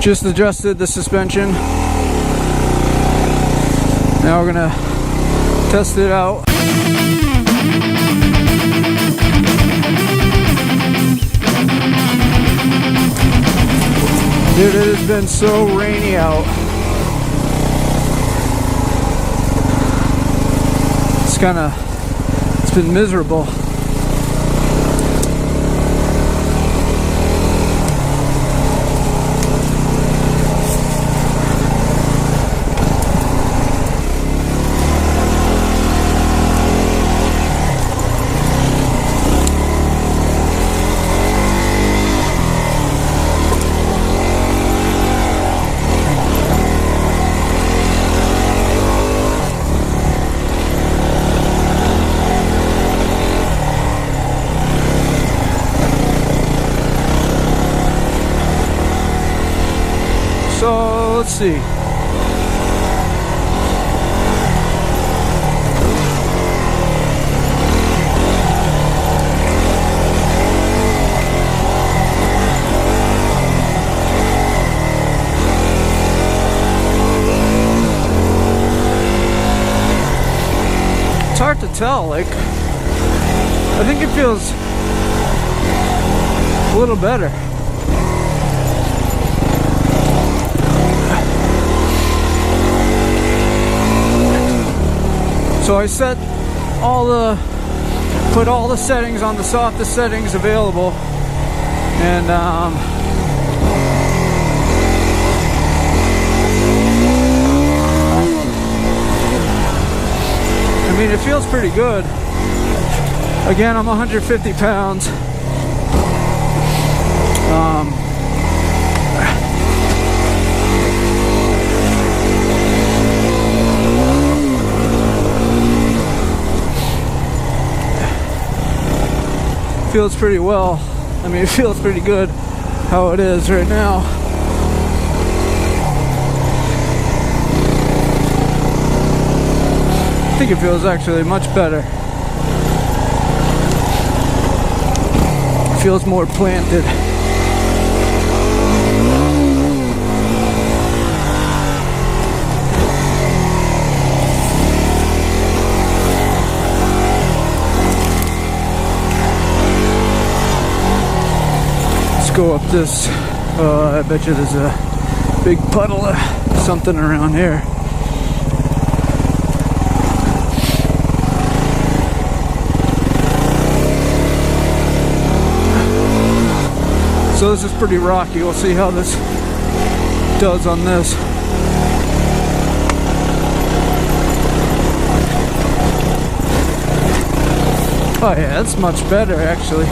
Just adjusted the suspension. Now we're gonna test it out. Dude, it has been so rainy out. It's been miserable. So let's see. It's hard to tell, like, I think it feels a little better. So I put all the settings on the softest settings available, and I mean, it feels pretty good. Again, I'm 150 pounds. Feels pretty well. I mean, it feels pretty good how it is right now. I think it feels actually much better. It feels more planted. Go up this. I bet you there's a big puddle of something around here. So this is pretty rocky. We'll see how this does on this. Oh yeah, that's much better actually.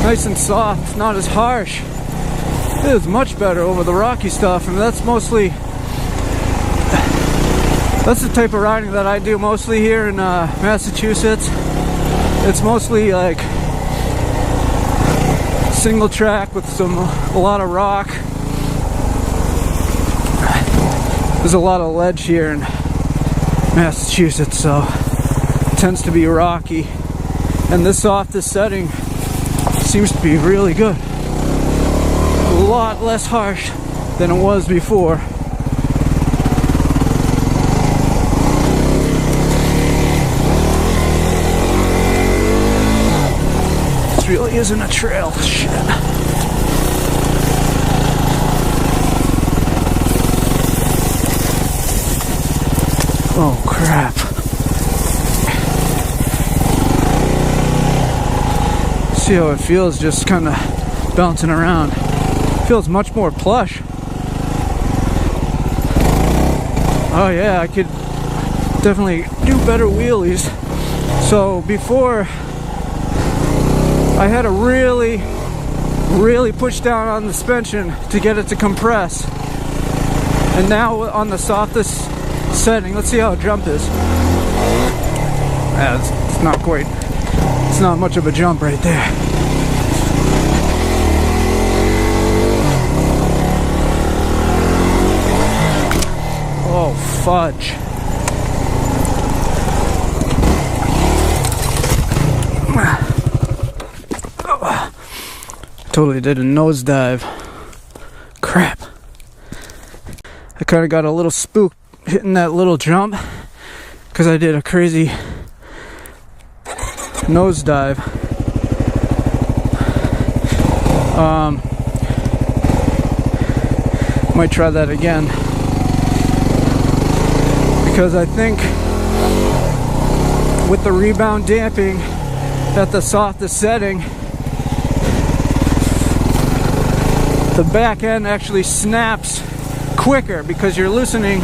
Nice and soft, not as harsh. It is much better over the rocky stuff, and that's the type of riding that I do mostly here in Massachusetts. It's mostly like single track with a lot of rock. There's a lot of ledge here in Massachusetts, so it tends to be rocky. And this softest setting seems to be really good. A lot less harsh than it was before. This really isn't a trail. Shit. Oh crap. See how it feels just kind of bouncing around. Feels much more plush. Oh yeah, I could definitely do better wheelies. So before I had to really push down on the suspension to get it to compress. And now on the softest setting, let's see how a jump is. Yeah, it's not quite. It's not much of a jump right there. Oh, fudge. Totally did a nosedive. Crap. kind of got a little spooked hitting that little jump because I did a crazy nosedive. Might try that again because I think with the rebound damping at the softest setting, the back end actually snaps quicker because you're loosening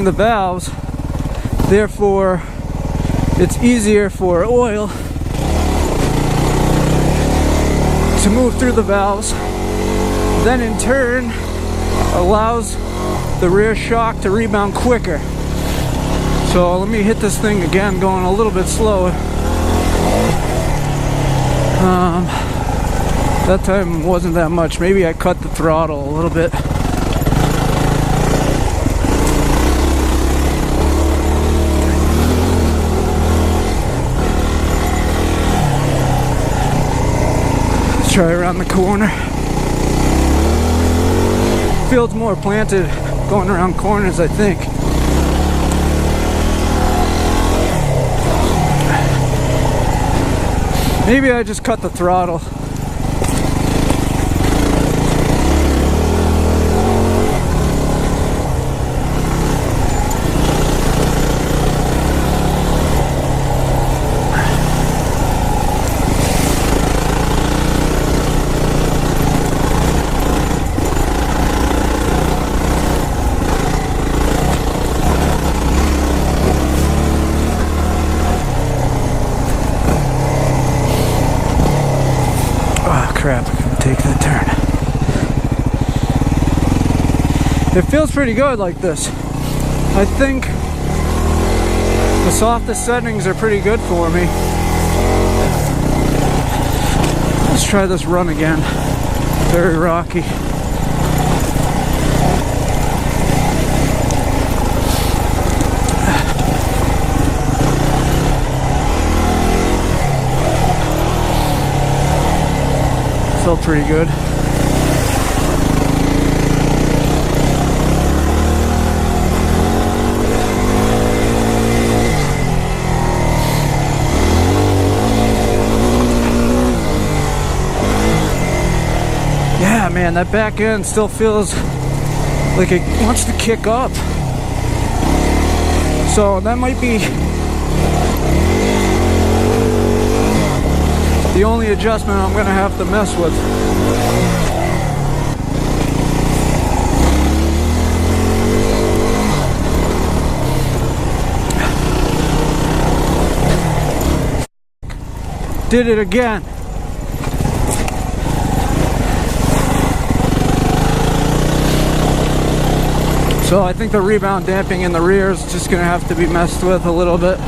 the valves. Therefore, it's easier for oil to move through the valves. Then in turn allows the rear shock to rebound quicker. So let me hit this thing again, going a little bit slower. That time wasn't that much. Maybe I cut the throttle a little bit. Let's try around the corner. Feels more planted going around corners, I think. Maybe I just cut the throttle. Crap, I couldn't take that turn. It feels pretty good like this. I think the softest settings are pretty good for me. Let's try this run again. Very rocky. Felt pretty good. Yeah, man, that back end still feels like it wants to kick up. So that might be the only adjustment I'm gonna have to mess with. Did it again. So I think the rebound damping in the rear is just gonna have to be messed with a little bit.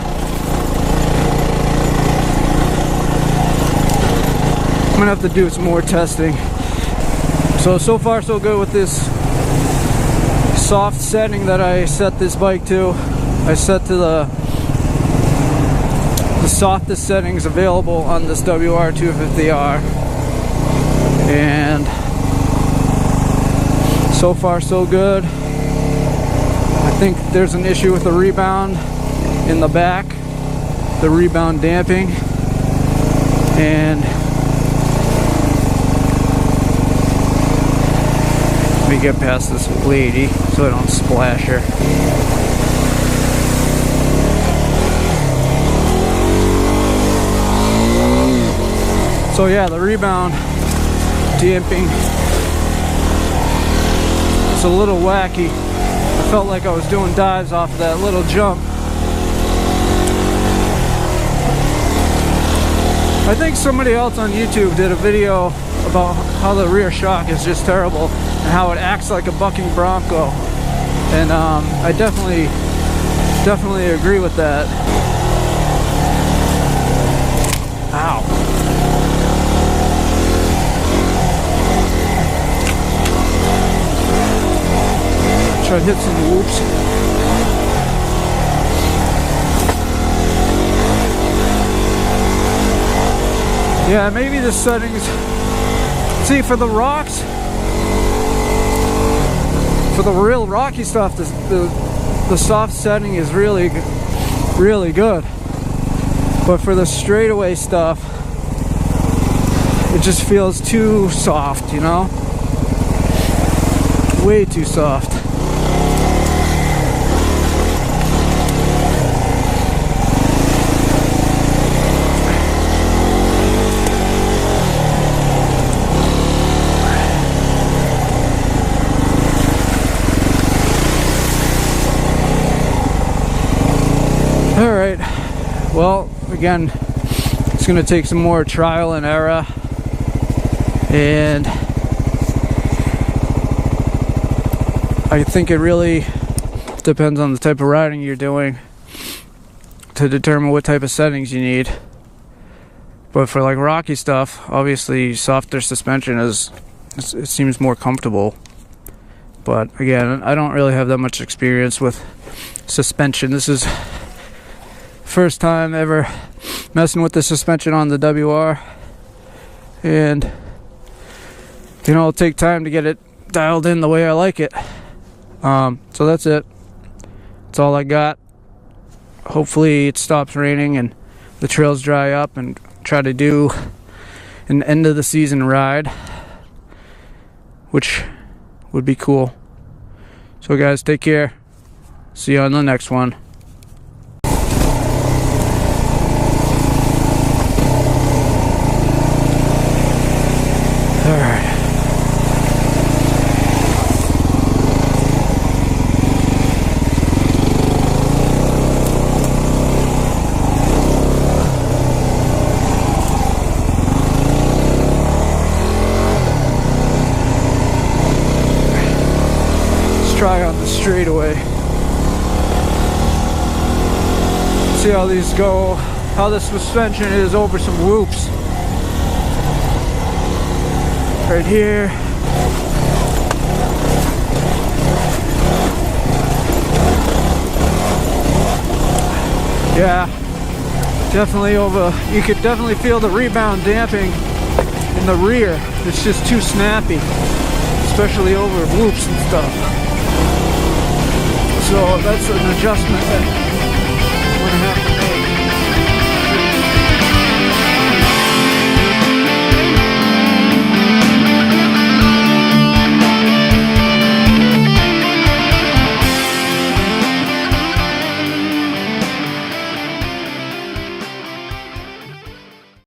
I'm gonna have to do some more testing. So far so good with this soft setting that I set this bike to. I set to the softest settings available on this WR250R, and so far so good. I think there's an issue with the rebound in the back, the rebound damping, and let me get past this lady so I don't splash her. So yeah, the rebound damping, it's a little wacky. I felt like I was doing dives off that little jump. I think somebody else on YouTube did a video about how the rear shock is just terrible and how it acts like a bucking bronco, and I definitely agree with that. Ow. Try to hit some whoops. Yeah, maybe the settings. See, for the rocks, For the real rocky stuff, the soft setting is really good. But for the straightaway stuff, it just feels too soft, you know? Way too soft. Alright, well, again, it's going to take some more trial and error, and I think it really depends on the type of riding you're doing to determine what type of settings you need. But for like rocky stuff, obviously softer suspension it seems more comfortable. But again, I don't really have that much experience with suspension. This is first time ever messing with the suspension on the WR, and you know, it'll take time to get it dialed in the way I like it. So that's it. That's all I got. Hopefully it stops raining and the trails dry up, and try to do an end of the season ride, which would be cool. So guys, take care. See you on the next one. Alright. Let's try on the straightaway. See how these go, how the suspension is over some whoops. Right here. Yeah, definitely over. You could definitely feel the rebound damping in the rear. It's just too snappy, especially over whoops and stuff. So that's an adjustment that I'm gonna have to